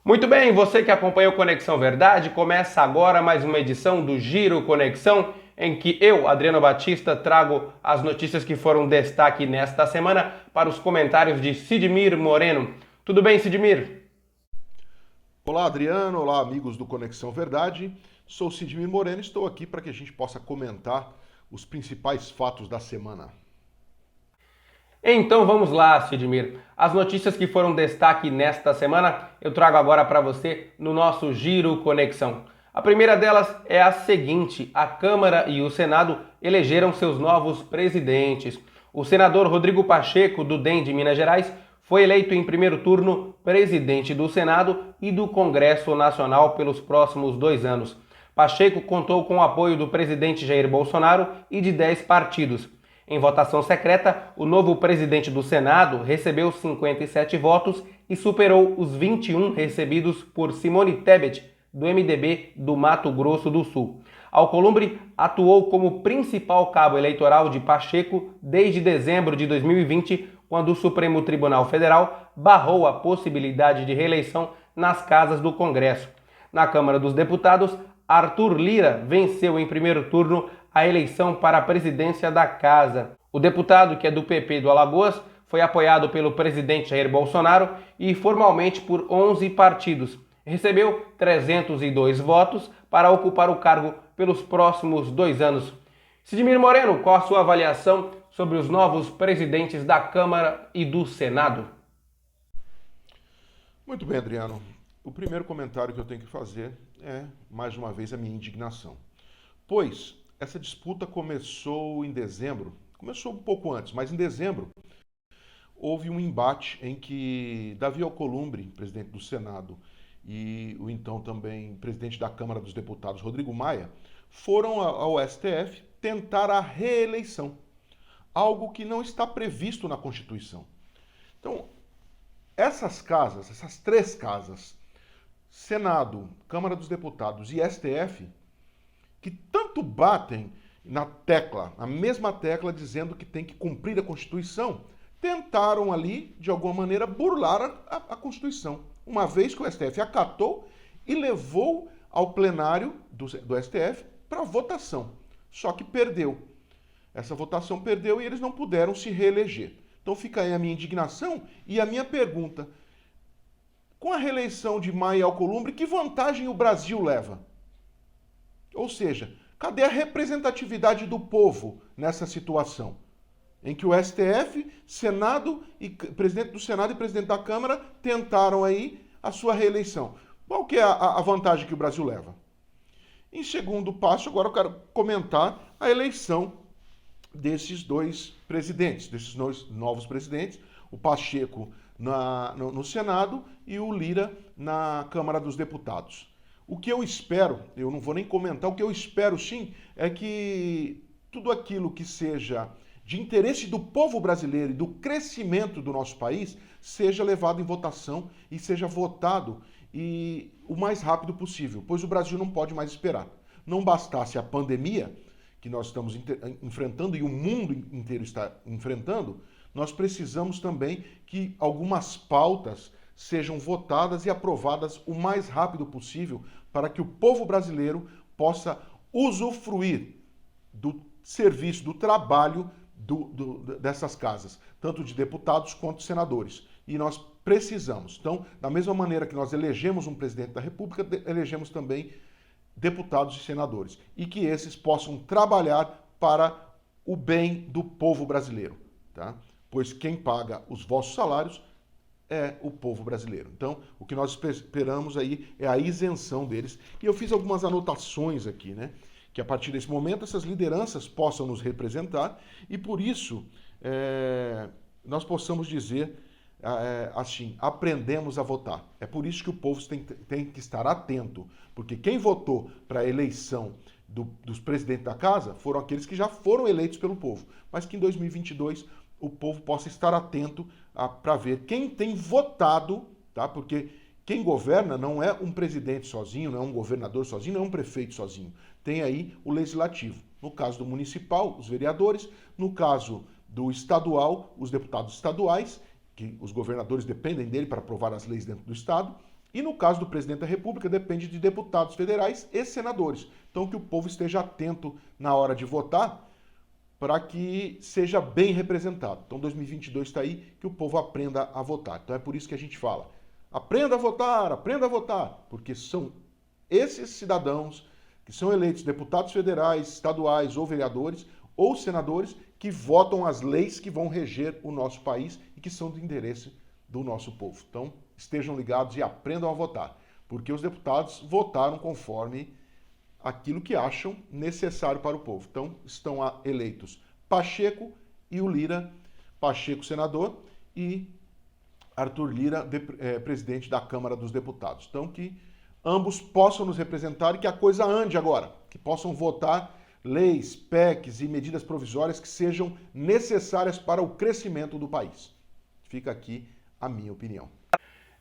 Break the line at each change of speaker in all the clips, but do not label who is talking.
Muito bem, você que acompanha o Conexão Verdade, começa agora mais uma edição do Giro Conexão, em que eu, Adriano Batista, trago as notícias que foram destaque nesta semana para os comentários de Sidmir Moreno. Tudo bem, Sidmir?
Olá, Adriano. Olá, amigos do Conexão Verdade. Sou Sidmir Moreno e estou aqui para que a gente possa comentar os principais fatos da semana.
Então vamos lá, Sidmir. As notícias que foram destaque nesta semana eu trago agora para você no nosso Giro Conexão. A primeira delas é a seguinte: a Câmara e o Senado elegeram seus novos presidentes. O senador Rodrigo Pacheco, do DEM de Minas Gerais, foi eleito em primeiro turno presidente do Senado e do Congresso Nacional pelos próximos 2 anos. Pacheco contou com o apoio do presidente Jair Bolsonaro e de 10 partidos. Em votação secreta, o novo presidente do Senado recebeu 57 votos e superou os 21 recebidos por Simone Tebet, do MDB do Mato Grosso do Sul. Alcolumbre atuou como principal cabo eleitoral de Pacheco desde dezembro de 2020, quando o Supremo Tribunal Federal barrou a possibilidade de reeleição nas casas do Congresso. Na Câmara dos Deputados, Arthur Lira venceu em primeiro turno a eleição para a presidência da casa. O deputado, que é do PP do Alagoas, foi apoiado pelo presidente Jair Bolsonaro e formalmente por 11 partidos. Recebeu 302 votos para ocupar o cargo pelos próximos 2 anos. Sidmir Moreno, qual a sua avaliação sobre os novos presidentes da Câmara e do Senado?
Muito bem, Adriano. O primeiro comentário que eu tenho que fazer é, mais uma vez, a minha indignação. Pois essa disputa começou em dezembro, começou um pouco antes, mas em dezembro houve um embate em que Davi Alcolumbre, presidente do Senado, e o então também presidente da Câmara dos Deputados, Rodrigo Maia, foram ao STF tentar a reeleição, algo que não está previsto na Constituição. Então, essas casas, essas três casas, Senado, Câmara dos Deputados e STF, que tanto batem na tecla, na mesma tecla, dizendo que tem que cumprir a Constituição, tentaram ali, de alguma maneira, burlar a Constituição, uma vez que o STF acatou e levou ao plenário do STF para votação. Só que perdeu. Essa votação perdeu e eles não puderam se reeleger. Então fica aí a minha indignação e a minha pergunta. Com a reeleição de Maia e Alcolumbre, que vantagem o Brasil leva? Ou seja, cadê a representatividade do povo nessa situação? Em que o STF, Senado e presidente do Senado e presidente da Câmara tentaram aí a sua reeleição. Qual que é a vantagem que o Brasil leva? Em segundo passo, agora eu quero comentar a eleição desses dois presidentes, desses novos presidentes, o Pacheco no Senado e o Lira na Câmara dos Deputados. O que eu espero, eu não vou nem comentar, o que eu espero sim é que tudo aquilo que seja de interesse do povo brasileiro e do crescimento do nosso país seja levado em votação e seja votado o mais rápido possível, pois o Brasil não pode mais esperar. Não bastasse a pandemia que nós estamos enfrentando e o mundo inteiro está enfrentando, nós precisamos também que algumas pautas sejam votadas e aprovadas o mais rápido possível para que o povo brasileiro possa usufruir do serviço, do trabalho dessas casas, tanto de deputados quanto senadores. E nós precisamos. Então, da mesma maneira que nós elegemos um presidente da República, elegemos também deputados e senadores. E que esses possam trabalhar para o bem do povo brasileiro, tá? Pois quem paga os vossos salários é o povo brasileiro. Então, o que nós esperamos aí é a isenção deles. E eu fiz algumas anotações aqui, né? Que a partir desse momento essas lideranças possam nos representar e por isso nós possamos dizer assim, aprendemos a votar. É por isso que o povo tem que estar atento, porque quem votou para a eleição dos presidentes da casa foram aqueles que já foram eleitos pelo povo, mas que em 2022 o povo possa estar atento para ver quem tem votado, tá? Porque quem governa não é um presidente sozinho, não é um governador sozinho, não é um prefeito sozinho. Tem aí o legislativo. No caso do municipal, os vereadores. No caso do estadual, os deputados estaduais, que os governadores dependem dele para aprovar as leis dentro do estado. E no caso do presidente da República, depende de deputados federais e senadores. Então, que o povo esteja atento na hora de votar para que seja bem representado. Então, 2022 está aí, que o povo aprenda a votar. Então, é por isso que a gente fala, aprenda a votar, porque são esses cidadãos que são eleitos deputados federais, estaduais ou vereadores ou senadores que votam as leis que vão reger o nosso país e que são do interesse do nosso povo. Então, estejam ligados e aprendam a votar, porque os deputados votaram conforme aquilo que acham necessário para o povo. Então, estão eleitos Pacheco e o Lira, Pacheco senador e Arthur Lira, presidente da Câmara dos Deputados. Então, que ambos possam nos representar e que a coisa ande agora, que possam votar leis, PECs e medidas provisórias que sejam necessárias para o crescimento do país. Fica aqui a minha opinião.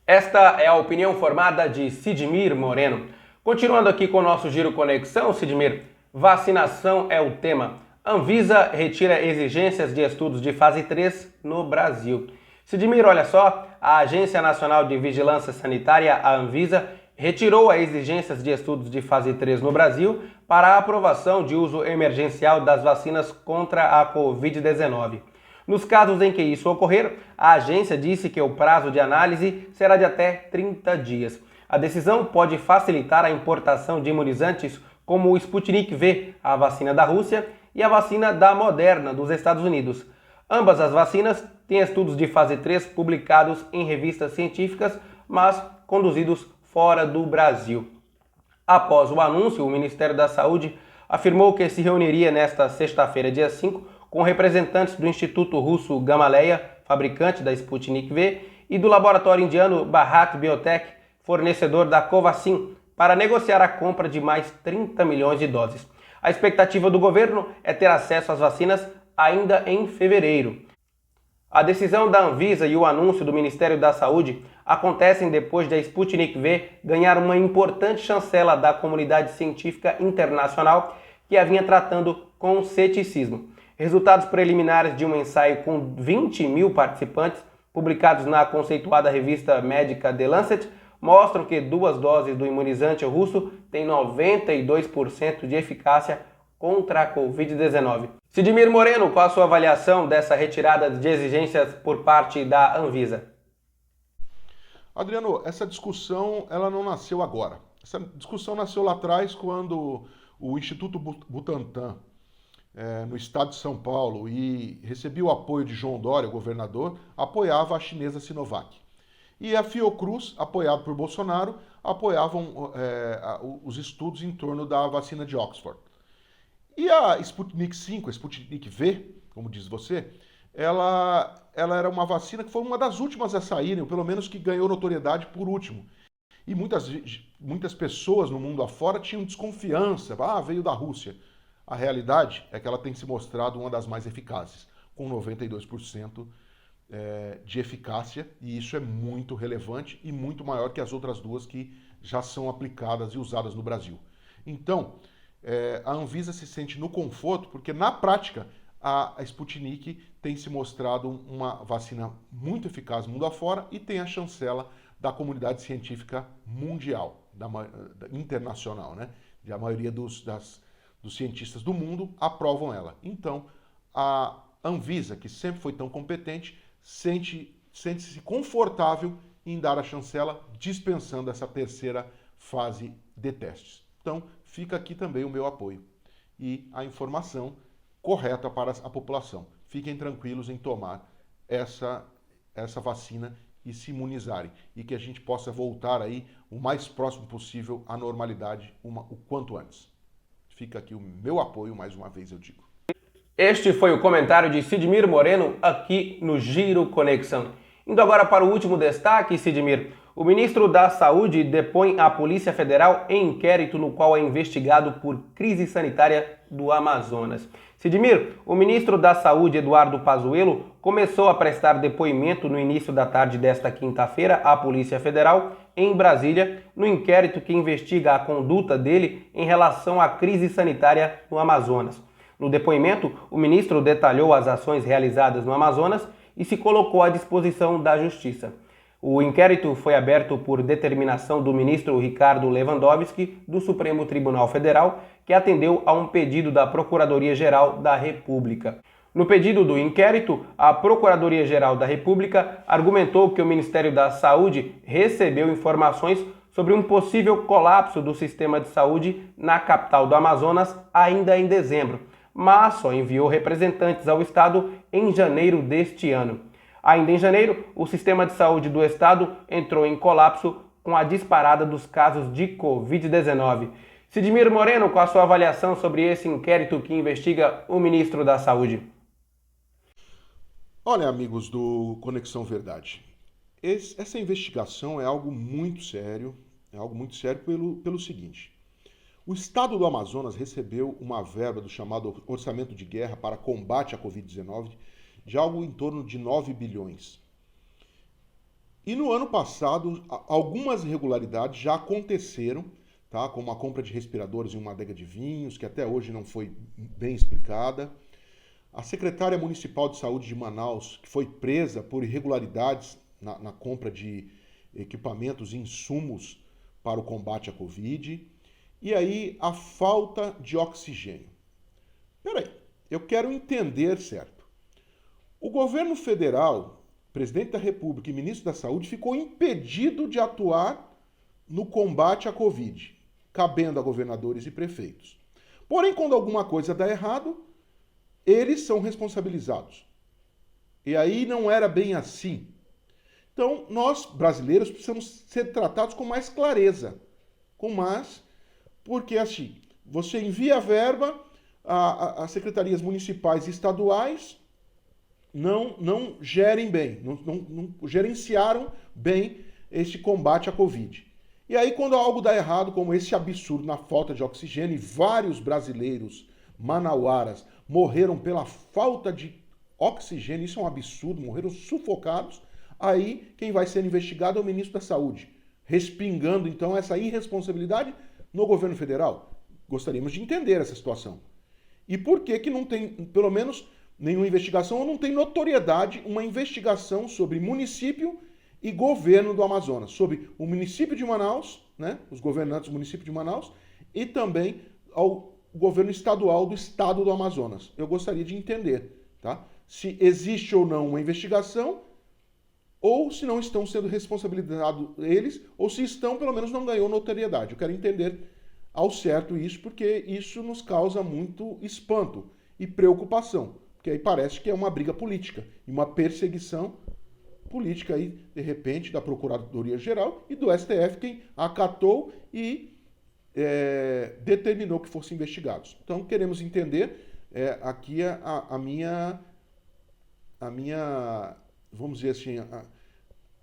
Esta é a opinião formada de Sidmir Moreno. Continuando aqui com o nosso Giro Conexão, Sidmir, vacinação é o tema. Anvisa retira exigências de estudos de fase 3 no Brasil. Sidmir, olha só, a Agência Nacional de Vigilância Sanitária, a Anvisa, retirou as exigências de estudos de fase 3 no Brasil para a aprovação de uso emergencial das vacinas contra a Covid-19. Nos casos em que isso ocorrer, a agência disse que o prazo de análise será de até 30 dias. A decisão pode facilitar a importação de imunizantes como o Sputnik V, a vacina da Rússia, e a vacina da Moderna, dos Estados Unidos. Ambas as vacinas têm estudos de fase 3 publicados em revistas científicas, mas conduzidos fora do Brasil. Após o anúncio, o Ministério da Saúde afirmou que se reuniria nesta sexta-feira, dia 5, com representantes do Instituto Russo Gamaleya, fabricante da Sputnik V, e do laboratório indiano Bharat Biotech, fornecedor da Covaxin, para negociar a compra de mais 30 milhões de doses. A expectativa do governo é ter acesso às vacinas ainda em fevereiro. A decisão da Anvisa e o anúncio do Ministério da Saúde acontecem depois da Sputnik V ganhar uma importante chancela da comunidade científica internacional que a vinha tratando com ceticismo. Resultados preliminares de um ensaio com 20 mil participantes, publicados na conceituada revista médica The Lancet, mostram que 2 doses do imunizante russo têm 92% de eficácia contra a Covid-19. Sidmir Moreno, qual a sua avaliação dessa retirada de exigências por parte da Anvisa?
Adriano, essa discussão ela não nasceu agora. Essa discussão nasceu lá atrás quando o Instituto Butantan, no estado de São Paulo, e recebia o apoio de João Dória, o governador, apoiava a chinesa Sinovac. E a Fiocruz, apoiado por Bolsonaro, apoiavam os estudos em torno da vacina de Oxford. E a Sputnik V, a Sputnik V, como diz você, ela era uma vacina que foi uma das últimas a saírem, ou pelo menos que ganhou notoriedade por último. E muitas pessoas no mundo afora tinham desconfiança, veio da Rússia. A realidade é que ela tem se mostrado uma das mais eficazes, com 92% de eficácia, e isso é muito relevante e muito maior que as outras duas que já são aplicadas e usadas no Brasil. Então, a Anvisa se sente no conforto, porque na prática a Sputnik tem se mostrado uma vacina muito eficaz mundo afora e tem a chancela da comunidade científica mundial, internacional, né? E a maioria dos cientistas do mundo aprovam ela. Então, a Anvisa, que sempre foi tão competente, sente-se confortável em dar a chancela, dispensando essa terceira fase de testes. Então, fica aqui também o meu apoio e a informação correta para a população. Fiquem tranquilos em tomar essa vacina e se imunizarem, e que a gente possa voltar aí o mais próximo possível à normalidade o quanto antes. Fica aqui o meu apoio, mais uma vez eu digo.
Este foi o comentário de Sidmir Moreno aqui no Giro Conexão. Indo agora para o último destaque, Sidmir. O ministro da Saúde depõe à Polícia Federal em inquérito no qual é investigado por crise sanitária do Amazonas. Sidmir, o ministro da Saúde, Eduardo Pazuello, começou a prestar depoimento no início da tarde desta quinta-feira à Polícia Federal, em Brasília, no inquérito que investiga a conduta dele em relação à crise sanitária no Amazonas. No depoimento, o ministro detalhou as ações realizadas no Amazonas e se colocou à disposição da Justiça. O inquérito foi aberto por determinação do ministro Ricardo Lewandowski, do Supremo Tribunal Federal, que atendeu a um pedido da Procuradoria-Geral da República. No pedido do inquérito, a Procuradoria-Geral da República argumentou que o Ministério da Saúde recebeu informações sobre um possível colapso do sistema de saúde na capital do Amazonas ainda em dezembro, mas só enviou representantes ao estado em janeiro deste ano. Ainda em janeiro, o sistema de saúde do estado entrou em colapso com a disparada dos casos de Covid-19. Sidmir Moreno, com a sua avaliação sobre esse inquérito que investiga o ministro da Saúde.
Olha, amigos do Conexão Verdade, essa investigação é algo muito sério, pelo seguinte. O estado do Amazonas recebeu uma verba do chamado Orçamento de Guerra para combate à Covid-19 de algo em torno de 9 bilhões. E no ano passado, algumas irregularidades já aconteceram, tá? Como a compra de respiradores em uma adega de vinhos, que até hoje não foi bem explicada. A secretária municipal de saúde de Manaus, que foi presa por irregularidades na compra de equipamentos e insumos para o combate à Covid. E aí, a falta de oxigênio. Peraí, eu quero entender, certo? O governo federal, presidente da República e ministro da Saúde ficou impedido de atuar no combate à Covid, cabendo a governadores e prefeitos. Porém, quando alguma coisa dá errado, eles são responsabilizados. E aí não era bem assim. Então, nós, brasileiros, precisamos ser tratados com mais clareza. Porque assim, você envia a verba, as secretarias municipais e estaduais não gerem bem, não gerenciaram bem esse combate à Covid. E aí, quando algo dá errado, como esse absurdo na falta de oxigênio, e vários brasileiros manauaras morreram pela falta de oxigênio, isso é um absurdo, morreram sufocados, aí quem vai ser investigado é o ministro da Saúde, respingando então essa irresponsabilidade no governo federal. Gostaríamos de entender essa situação. E por que não tem, pelo menos, nenhuma investigação, ou não tem notoriedade, uma investigação sobre município e governo do Amazonas, sobre o município de Manaus, né, os governantes do município de Manaus, e também ao governo estadual do estado do Amazonas. Eu gostaria de entender, tá? Se existe ou não uma investigação, ou se não estão sendo responsabilizados eles, ou se estão, pelo menos não ganhou notoriedade. Eu quero entender ao certo isso, porque isso nos causa muito espanto e preocupação, porque aí parece que é uma briga política e uma perseguição política aí, de repente, da Procuradoria-Geral e do STF, quem acatou e determinou que fossem investigados. Então, queremos entender aqui a minha, vamos dizer assim,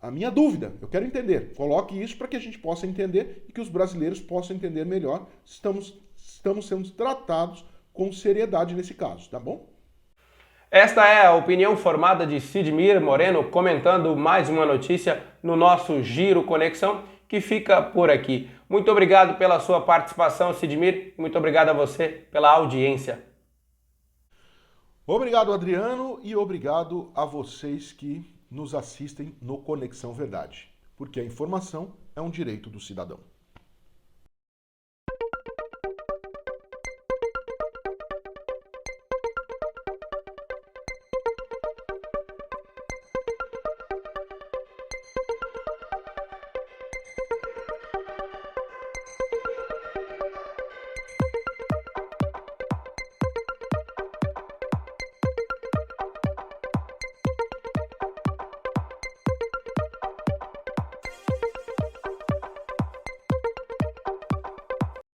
a minha dúvida. Eu quero entender. Coloque isso para que a gente possa entender e que os brasileiros possam entender melhor. Estamos sendo tratados com seriedade nesse caso, tá bom?
Esta é a opinião formada de Sidmir Moreno, comentando mais uma notícia no nosso Giro Conexão, que fica por aqui. Muito obrigado pela sua participação, Sidmir. Muito obrigado a você pela audiência.
Obrigado, Adriano, e obrigado a vocês que nos assistem no Conexão Verdade, porque a informação é um direito do cidadão.